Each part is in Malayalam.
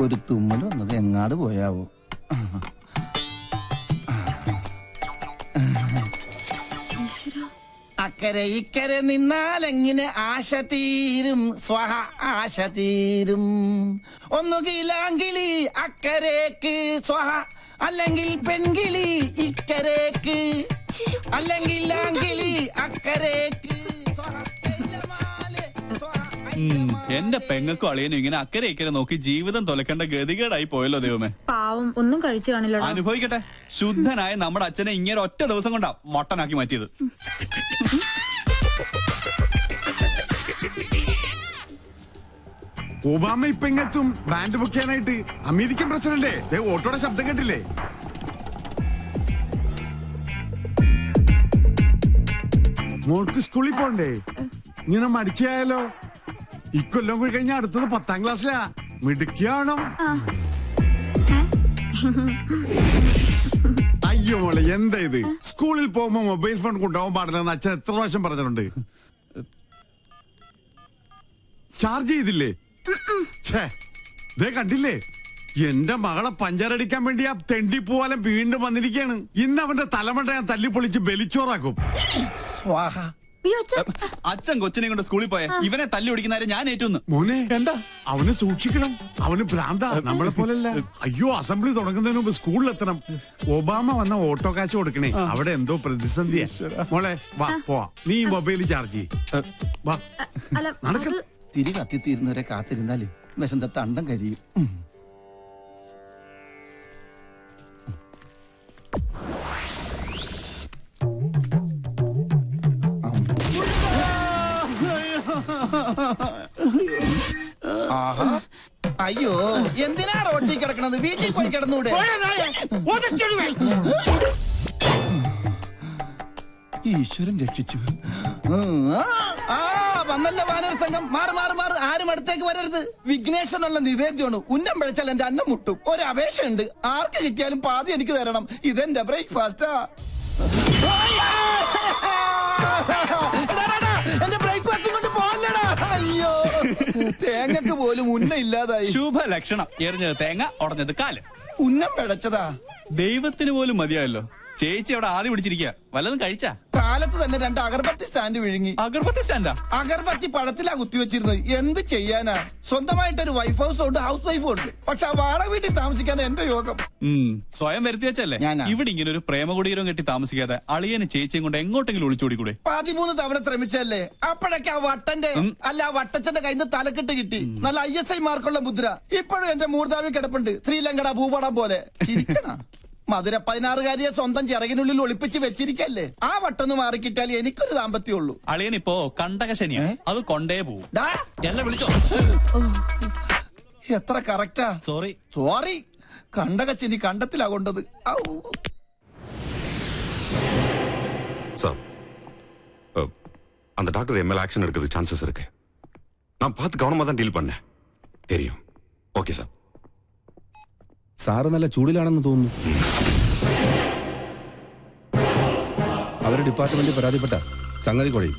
ഒരു തുമ്മൽ വന്നത് എങ്ങാട് പോയാവോ? അക്കരെ ഇക്കരെ നിന്നാലെങ്ങനെ ആശ തീരും, സ്വഹ ആശ തീരും. ഒന്നുകിലാങ്കിളി അക്കരേക്ക് സ്വഹ, അല്ലെങ്കിൽ പെൺകിളി ഇക്കരേക്ക്, അല്ലെങ്കിൽ ആങ്കിളി അക്കരേക്ക്. എന്റെ പെങ്ങൾക്കും അളിയനും ഇങ്ങനെ അക്കരെ ഇക്കരെ നോക്കി ജീവിതം തൊലക്കേണ്ട ഗതികേടായി പോയല്ലോ ദൈവമേ. പാവം ഒന്നും കഴിച്ചു കാണില്ല. അനുഭവിക്കട്ടെ. ശുദ്ധനായ നമ്മുടെ അച്ഛനെ ഇങ്ങനെ ഒറ്റ ദിവസം കൊണ്ടാ വട്ടനാക്കി മാറ്റിയത്. ഒബാമ ഇപ്പൊ ഇങ്ങെത്തും ബാൻഡ് ബുക്ക് ചെയ്യാനായിട്ട്. അമേരിക്കൻ പ്രസിഡന്റ് ഓട്ടോയുടെ ശബ്ദം കേട്ടില്ലേ? മോൾക്ക് സ്കൂളിൽ പോണ്ടേ? ഇങ്ങനെ മടിച്ചായാലോ? ഇക്കൊല്ലം കൂടി കഴിഞ്ഞാൽ അടുത്തത് 10ാം ക്ലാസ്സിലാ. മിടുക്കിയാണോ? അയ്യോ മോളെ, എന്താ ഇത്? സ്കൂളിൽ പോകുമ്പോ മൊബൈൽ ഫോൺ കൊണ്ടുപോകാൻ പാടില്ലെന്ന് അച്ഛൻ എത്ര പ്രാവശ്യം പറഞ്ഞിട്ടുണ്ട്. ചാർജ് ചെയ്തില്ലേ? കണ്ടില്ലേ, എന്റെ മകളെ പഞ്ചറടിക്കാൻ വേണ്ടി ആ തെണ്ടി പോവാലും വീണ്ടും വന്നിരിക്കുകയാണ്. ഇന്ന് അവന്റെ തലമണ്ട ഞാൻ തല്ലിപ്പൊളിച്ച് ബലിച്ചോറാക്കും. അച്ഛൻ കൊച്ചിനെ കൊണ്ട് സ്കൂളിൽ പോയ ഇവനെ തല്ലി ഓടിക്കുന്നവരെ ഞാൻ ഏറ്റുന്നു. മോനെ എന്താ? അവന് സൂക്ഷിക്കണം, അവന് ഭ്രാന്ത, നമ്മളെ പോലല്ല. അയ്യോ, അസംബ്ലി തുടങ്ങുന്നതിന് മുമ്പ് സ്കൂളിലെത്തണം. ഒബാമ വന്ന ഓട്ടോ കാശ് കൊടുക്കണേ, അവിടെ എന്തോ പ്രതിസന്ധിയാ. മോളെ വാ പോവാ, നീ മൊബൈൽ ചാർജ് വാ. നടക്ക. തിരി കത്തിത്തീരുന്നവരെ കാത്തിരുന്നാല് വിശന്ത തണ്ടം കരിയും. അയ്യോ, എന്തിനാ റോട്ടിൽ കിടക്കണത്? വീട്ടിൽ പോയി കിടന്നൂടെ? ഈശ്വരൻ രക്ഷിച്ചു. വന്നല്ലോ വാനർ സംഘം. മാറ് മാറ് മാറ്, ആരും അടുത്തേക്ക് വരരുത്. വിഘ്നേശ്വരനുള്ള നിവേദ്യമാണ്. ഉന്നം പിഴച്ചാൽ എന്റെ അന്നം മുട്ടും. ഒരു അപേക്ഷയുണ്ട്, ആർക്ക് കിട്ടിയാലും പാതി എനിക്ക് തരണം. ഇതെന്റെ ബ്രേക്ക്ഫാസ്റ്റാ. എന്റെ ബ്രേക്ക്ഫാസ്റ്റ് കൊണ്ട് പോകല്ലടാ. അയ്യോ, തേങ്ങക്ക് പോലും ഉന്നം ഇല്ലാതായി. ശുഭ ലക്ഷണം. എറിഞ്ഞത് തേങ്ങ, ഉടഞ്ഞത് കാല്. ഉന്നം പിഴച്ചതാ. ദൈവത്തിന് പോലും മതിയായല്ലോ. ചേച്ചി അവിടെ ആദ്യം പിടിച്ചിരിക്കുക. വല്ലതും കഴിച്ചാ? കാലത്ത് തന്നെ 2 അഗർബത്തി സ്റ്റാൻഡ് വിഴുങ്ങി. അഗർബത്തി സ്റ്റാൻഡാ? അഗർബത്തി പഴത്തിലാ കുത്തിവെച്ചിരുന്നത്. എന്ത് ചെയ്യാനാ? സ്വന്തമായിട്ടൊരു വൈഫ് ഹൗസ് ഉണ്ട്, ഹൗസ് വൈഫും ഉണ്ട്. പക്ഷെ ആ വാടക വീട്ടിൽ താമസിക്കാൻ എന്റെ യോഗം. സ്വയം വരുത്തി വെച്ചല്ലേ. ഇവിടെ ഇങ്ങനെ ഒരു പ്രേമകുടീരം കെട്ടി താമസിക്കാതെ അളിയനും ചേച്ചിയും കൊണ്ട് എങ്ങോട്ടെങ്കിലും ഒളിച്ചോടിക്കൂടെ? 13 തവണ ശ്രമിച്ചല്ലേ. അപ്പോഴൊക്കെ ആ വട്ടന്റെ അല്ല ആ വട്ടച്ചന്റെ കയ്യിൽ നിന്ന് തലക്കെട്ട് കിട്ടി. നല്ല ISI മാർക്കുള്ള മുദ്ര ഇപ്പോഴും എന്റെ മൂർധാവി കിടപ്പുണ്ട്. ശ്രീലങ്കട ഭൂപടം പോലെ. മധുര 16കാരിയെ സ്വന്തം ചിറകിനുള്ളിൽ ഒളിപ്പിച്ച് വെച്ചിരിക്കല്ലേ. ആ വട്ടൊന്ന് മാറിക്കിട്ടാൽ എനിക്കൊരു ദാമ്പത്യം ഉള്ളൂ. അളിയനിപ്പോ കണ്ടകശനിയാ, അത് കൊണ്ടേ പോവും. എന്നെ വിളിച്ചോ? എത്ര കറക്റ്റാ. സോറി, കണ്ടകശനി കണ്ടത്തിലാ കൊണ്ടത്. சார், அந்த டாக்டர் என் மேல ஆக்ஷன் எடுக்கிறதுக்கு சான்சஸ் இருக்கு. நான் பார்த்து கவனமா தான் டீல் பண்ணேன். தெரியும். Okay sir. സാറ് നല്ല ചൂടിലാണെന്ന് തോന്നുന്നു. അവരുടെ ഡിപ്പാർട്ട്മെന്റ് പരാതിപ്പെട്ട സംഗതി കുഴയും.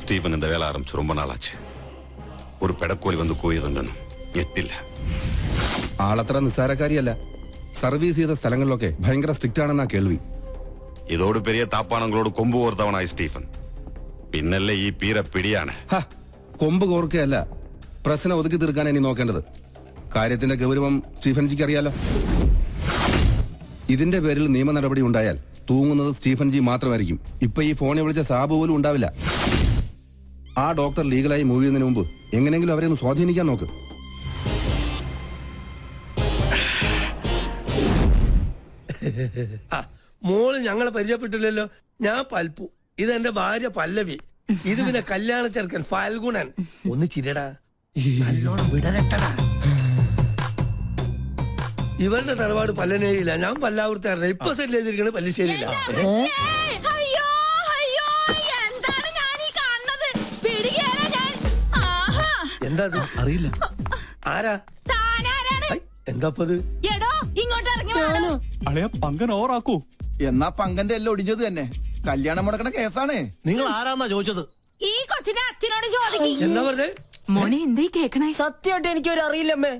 സ്റ്റീഫൻ இந்த வேலை ஆரம்பிச்சு ரொம்ப நாள் ஆச்சு. ஒரு பெடக்கோழி வந்து கூயதுണ്ടെന്നും ഞെട്ടില്ല. ആളത്ര നിസ്സാരക്കാരിയല്ല. സർവീസ് ചെയ്ത സ്ഥലങ്ങളിലൊക്കെ ഭയങ്കര സ്ട്രിക്റ്റ് ആണെന്നാ കേൾവി. ഇതോട് പെരിയ താപ്പാണങ്ങളോട് കൊമ്പ് കോർത്തവനായി സ്റ്റീഫൻ. പിന്നല്ലേ ഈ പീര പിടിയാണ്. കൊമ്പ് കോർക്കയല്ല, പ്രശ്നം ഒതുക്കി തീർക്കാൻ ഇനി നോക്കേണ്ടത്. കാര്യത്തിന്റെ ഗൗരവം സ്റ്റീഫൻജിക്ക് അറിയാലോ. ഇതിന്റെ പേരിൽ നിയമ നടപടി ഉണ്ടായാൽ തൂങ്ങുന്നത് സ്റ്റീഫൻജി മാത്രമായിരിക്കും. ഇപ്പൊ ഈ ഫോണിൽ വിളിച്ച സാബ് പോലും ഉണ്ടാവില്ല. ആ ഡോക്ടർ ലീഗലായി മൂവ് ചെയ്യുന്നതിന് മുമ്പ് എങ്ങനെയെങ്കിലും അവരെ ഒന്ന് സ്വാധീനിക്കാൻ നോക്ക്. മോള് ഞങ്ങളെ പരിചയപ്പെട്ടില്ലല്ലോ. ഞാൻ പൽപ്പു, ഇതെന്റെ ഭാര്യ പല്ലവി, ഇത് പിന്നെ കല്യാണ ചെറുക്കൻ ഫാൽഗുണൻ. ഒന്ന് ചിരടാ, നല്ലോണം വിടരട്ടടാ. ഇവരുടെ തറവാട് പല്ലനേരിയില്ല, ഞാൻ പല്ലാവൂർത്താറില്ല. ഇപ്പൊ സെറ്റിൽ ചെയ്തിരിക്കണ പല്ലിശ്ശേരിയില്ല. എന്താ അറിയില്ല. ആരാ? എന്താപ്പത്? പങ്കൻ ഓറാക്കൂ. എന്നാ പങ്കന്റെ എല്ലാം ഒടിഞ്ഞത് തന്നെ. കല്യാണം മുടക്കണ കേസാണ്. നിങ്ങൾ ആരാന്നാ ചോദിച്ചത്? അച്ഛനോട് ചോദിക്കും. എന്താ പറഞ്ഞേ? മോനെ എന്തേ കേക്കണേ? സത്യമായിട്ട് എനിക്കൊരു അറിയില്ലമ്മേ.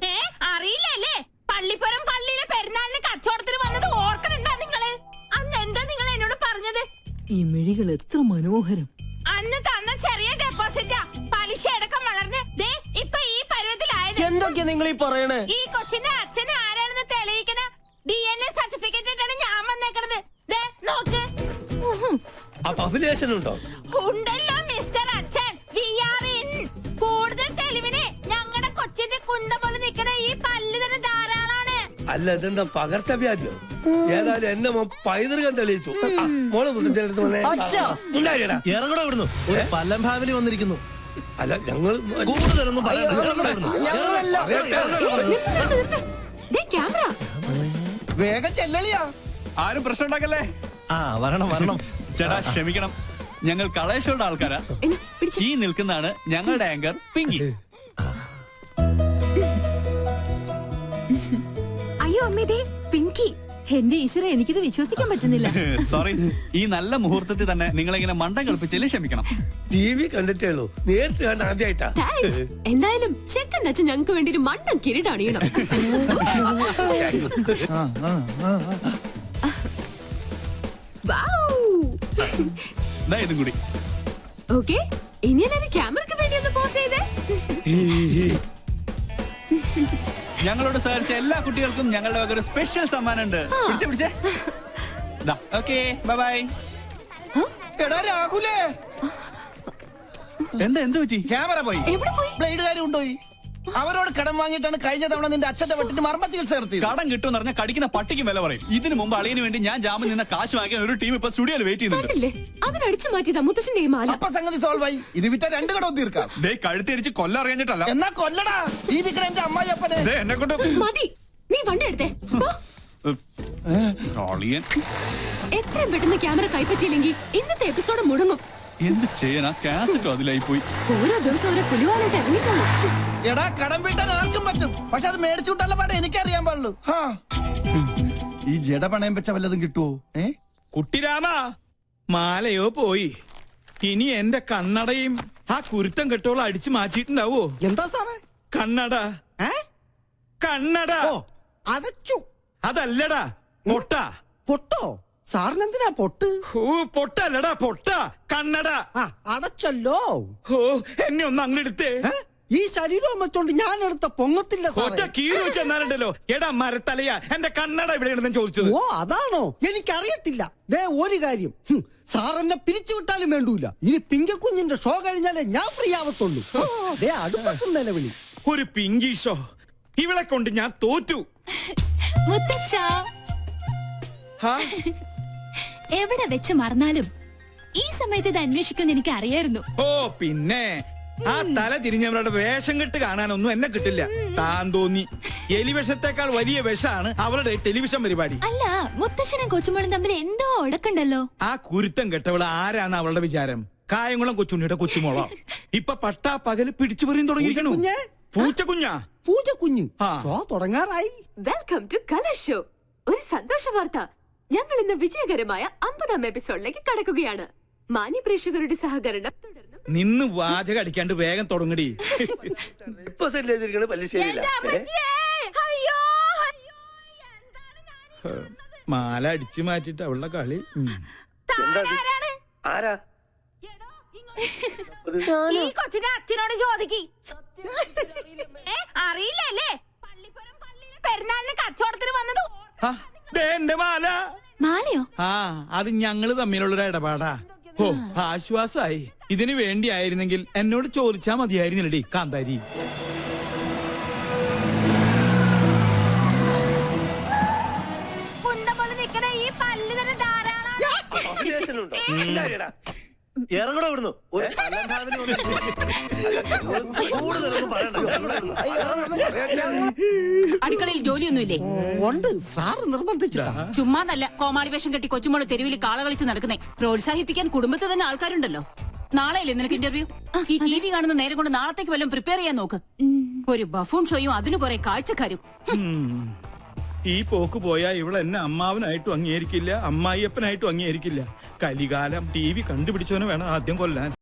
അറിയില്ലല്ലേ? പള്ളിപ്പുറം പള്ളിയിലെ പെരുന്നാളിന് കച്ചവടത്തിന് വന്നത് ഓർക്കണുണ്ടാ നിങ്ങള്? അന്ന് എന്താ നിങ്ങൾ എന്നോട് പറഞ്ഞത്? ഈ മിഴികൾ എത്ര മനോഹരം. അന്ന് തന്ന ചെറിയ ഡെപ്പോസിറ്റാ പലിശ അടക്കം വളർന്ന് ദേ ഇപ്പൊ ഈ പരുവത്തിലായത്. എന്തൊക്കെയാ നിങ്ങൾ ഈ പറയണേ? ഈ കൊച്ചിന്റെ അച്ഛനെ ആരാണെന്ന് തെളിയിക്കണ DNA സർട്ടിഫിക്കറ്റ് ഇട്ടാണ് ഞാൻ വന്നേക്കണത്. ദേ നോക്ക്. അപ്പൊ അഫിലിയേഷൻ ഉണ്ടോ? ഉണ്ടല്ലോ മിസ്റ്റർ അച്ഛൻ. We are in. കൂടുതൽ തെളിവിന് ഞങ്ങളുടെ കൊച്ചിന്റെ കുണ്ട പോലെ നിക്കണ ഈ പല്ല് തന്നെ ധാരാളാണ്. അല്ല ഇതെന്താ പകർച്ചവ്യാധിയോ? ഏതായാലും എന്നെ മോൻ പൈതൃകം തെളിയിച്ചു. മോളെ മുത്തച്ഛനടുത്ത് വന്നേ. ഉണ്ടായിടാ ഇറങ്ങടോ ഇവിടുന്നു. ഒരു പല്ലം ഫാമിലി വന്നിരിക്കുന്നു. അല്ല ഞങ്ങൾ കൂടുതലൊന്നും ക്യാമറ വേഗം ചെല്ലളിയാ. ആരും പ്രശ്നം ഉണ്ടാക്കല്ലേ. വരണം. ചേട്ടാ ക്ഷമിക്കണം, ഞങ്ങൾ കളേഷോടെ ആൾക്കാരാ. ഈ നിൽക്കുന്നതാണ് ഞങ്ങളുടെ ആങ്കർ പിങ്കി. അയ്യോ അമ്മേ, പിങ്കി. എന്റെ ഈശ്വര, എനിക്കിത് വിശ്വസിക്കാൻ പറ്റുന്നില്ല. സോറി, ഈ നല്ല മുഹൂർത്തത്തിൽ തന്നെ നിങ്ങളിങ്ങനെ മണ്ടം കളിപ്പിച്ചതിൽ ക്ഷമിക്കണം. TV കണ്ടിട്ടേ ഉള്ളൂ, നേരിട്ട് കണ്ട ആദ്യമായിട്ടാ. എന്തായാലും ചെക്കൻ അച്ഛൻ ഞങ്ങൾക്ക് വേണ്ടി ഒരു മണ്ടൻ കിരീടണിയണം. ഇതും കൂടി. ഓക്കെ, ഇനി എല്ലാവരും ക്യാമറയ്ക്ക് വേണ്ടി ഒന്ന് പോസ് ചെയ്തേ. ഞങ്ങളോട് സഹകരിച്ച എല്ലാ കുട്ടികൾക്കും ഞങ്ങളുടെ വക ഒരു സ്പെഷ്യൽ സമ്മാനം ഉണ്ട്. പിടിച്ചേ. Okay, bye. എടാ രാഹുലേ, എന്ത് പറ്റി? ക്യാമറ പോയി. എവിടെ പോയി? ബ്ലേഡുകാരും കൊണ്ടുപോയി. അവരോട് കടം വാങ്ങിയിട്ടാണ് കഴിഞ്ഞ തവണ നിന്റെ അച്ഛന്റെ വെട്ടിന് മർമ്മ ചികിത്സ നടത്തിയത്. കടം കിട്ടുമെന്ന് പറഞ്ഞാൽ കടിക്കുന്ന പട്ടിക്ക് വില പറയും. ഇതിനു മുമ്പ് അളിയന് വേണ്ടി ഞാൻ ജാമ്യം നിന്ന കാശ് വാങ്ങിക്കാൻ ഒരു ടീം ഇപ്പൊ സ്റ്റുഡിയോയിൽ വെയിറ്റ് ചെയ്യുന്നുണ്ട്. അതിനടിച്ചു മാറ്റിയതാ മുത്തശ്ശന്റെ മാല. അപ്പൊ സംഗതി സോൾവ് ആയി. ഇത് വിറ്റ 2 കടവും തീർക്കാം. കഴുത്തിരിച്ച് കൊല്ലം അറിയാഞ്ഞിട്ടല്ല. എന്നാ കൊല്ലടാ. ഈ നിക്കണ എന്റെ അമ്മായിയപ്പനെ. എന്നെ കൊണ്ട് മതി, നീ വണ്ടി എടുത്തേ. അളിയൻ എത്രയും പെട്ടെന്ന് ക്യാമറ കൈപ്പറ്റിയില്ലെങ്കിൽ ഇന്നത്തെ എപ്പിസോഡ് മുടങ്ങും. എന്ത് ചെയ്യാനാ? കാസറ്റോ അതിലായി പോയി. ഓരോ ദിവസം ഓരോ പുലിവാലായിട്ട് ഇറങ്ങിക്കോളൂ. എടാ കടം വീട്ടാൻ ആർക്കും പറ്റും, പക്ഷെ അത് മേടിച്ചുവിട്ടുള്ള പാടെ എനിക്കറിയാൻ പാടുള്ളൂ. ഈ ജഡ പണയം വെച്ച വല്ലതും കിട്ടുവോ? കുട്ടിരാമ, മാലയോ പോയി. ഇനി എന്റെ കണ്ണടയും ആ കുരുത്തം കെട്ടോളം അടിച്ചു മാറ്റിയിട്ടുണ്ടാവോ? എന്താ സാറേ? കണ്ണട. കണ്ണട അടച്ചു. അതല്ലടാ, പൊട്ട. പൊട്ടോ? സാറിനെന്തിനാ പൊട്ട്? പൊട്ടല്ലടാ, പൊട്ട. കണ്ണട. അടച്ചല്ലോ. എന്നെ ഒന്ന് അങ്ങെടുത്തേ. ഈ ശരീരം വെച്ചോണ്ട് ഞാൻ എടുത്ത പൊങ്ങത്തില്ല. ഒറ്റ കീറി വെച്ചെന്നാലുണ്ടല്ലോ. എടാ മരത്തലയാ, എന്റെ കണ്ണട ഇവിടെ ഉണ്ടെന്ന് ചോദിച്ചത്. ഓ അതാണോ? എനിക്കറിയത്തില്ല. ദേ ഒരു കാര്യം, സാർ എന്നെ പിരിച്ചുവിട്ടാലും വേണ്ടൂല. ഇനി പിങ്കക്കുഞ്ഞിന്റെ ഷോ കഴിഞ്ഞാലേ ഞാൻ ഫ്രീ ആവത്തുള്ളൂ. ദേ അടുപ്പത്തും നിലവിളി. ഒരു പിങ്കി ഷോ. ഇവളെ കൊണ്ട് ഞാൻ തോറ്റു. മുത്തശ്ശ, എവിടെ വെച്ച് മറന്നാലും ഈ സമയത്ത് ഇത് അന്വേഷിക്കുമെന്ന് എനിക്ക് അറിയായിരുന്നു. ഓ പിന്നെ ആ തല തിരിഞ്ഞവരുടെ വേഷം കെട്ട് കാണാനൊന്നും എന്നെ കിട്ടില്ല. താൻ തോന്നി. എലിവിഷത്തേക്കാൾ വലിയ വിഷമാണ് അവളുടെ ടെലിവിഷൻ പരിപാടി. അല്ല, മുത്തശ്ശനും കൊച്ചുമോളും തമ്മിൽ എന്തോ ഉടക്കുണ്ടല്ലോ. ആ കുരുത്തം കെട്ടവള് ആരാണ് അവളുടെ വിചാരം? കായംകുളം കൊച്ചുണ്ണിയുടെ കൊച്ചുമോളോ? ഇപ്പൊ പട്ടാ പകല് പിടിച്ചു പറയും തുടങ്ങിയിരിക്കണു. പൂച്ചക്കുഞ്ഞാ? പൂജക്കുഞ്ഞ് ഷോ തുടങ്ങാറായി. Welcome to colour show. ഒരു സന്തോഷ വാർത്ത, ഞങ്ങൾ ഇന്ന് വിജയകരമായ 50ാം എപ്പിസോഡിലേക്ക് കടക്കുകയാണ്. മാന്യ പ്രേക്ഷകരുടെ സഹകരണം തുടർന്നും. നിന്ന് വാചകം അടിക്കാണ്ട് വേഗം തുടങ്ങടി. ഇപ്പൊ സെറ്റ് ചെയ്തിരിക്കണ പല്ലിശ്ശേരിയില്ല. മാല അടിച്ചു മാറ്റിട്ട് അവളുടെ കളി. ആരാ? ഈ കൊച്ചിന്റെ അച്ഛനോട് ചോദിക്കി. അറിയില്ലല്ലേ? പള്ളിപ്പുറം പള്ളിയിലെ പെരുന്നാളിന് കച്ചവടത്തിന് വന്നത്. എന്റെ മാല. മാലയോ? അത് ഞങ്ങള് തമ്മിലുള്ളൊരു ഇടപാടാ. ഓ ആശ്വാസായി. ഇതിനു വേണ്ടിയായിരുന്നെങ്കിൽ എന്നോട് ചോദിച്ചാ മതിയായിരുന്നില്ലടി കാന്താരി. ഇറങ്ങണോ ഇവിടുന്നു. അടുക്കളയിൽ ജോലിയൊന്നുമില്ലേ? ഉണ്ട്, സാറ് നിർബന്ധിച്ചിട്ടാ. ചുമ്മാതല്ല കോമാളി വേഷം കെട്ടി കൊച്ചുമോള് തെരുവിൽ കാള കളിച്ച് നടക്കുന്നേ. പ്രോത്സാഹിപ്പിക്കാൻ കുടുംബത്തിൽ തന്നെ ആൾക്കാരുണ്ടല്ലോ. നാളെയല്ലേ നിനക്ക് ഇന്റർവ്യൂ? ഈ TV കാണുന്ന നേരം കൊണ്ട് നാളത്തേക്ക് വല്ലതും പ്രിപ്പയർ ചെയ്യാൻ നോക്ക്. ഒരു ബഫൂൺ ഷോയും അതിന് കുറെ കാഴ്ചക്കാരും. ഈ പോക്ക് പോയാ ഇവളെന്നെ അമ്മാവനായിട്ടും അംഗീകരിക്കില്ല, അമ്മായിയപ്പനായിട്ടും അംഗീകരിക്കില്ല. കലികാലം. TV കണ്ടുപിടിച്ചവനെ വേണം ആദ്യം കൊല്ലാൻ.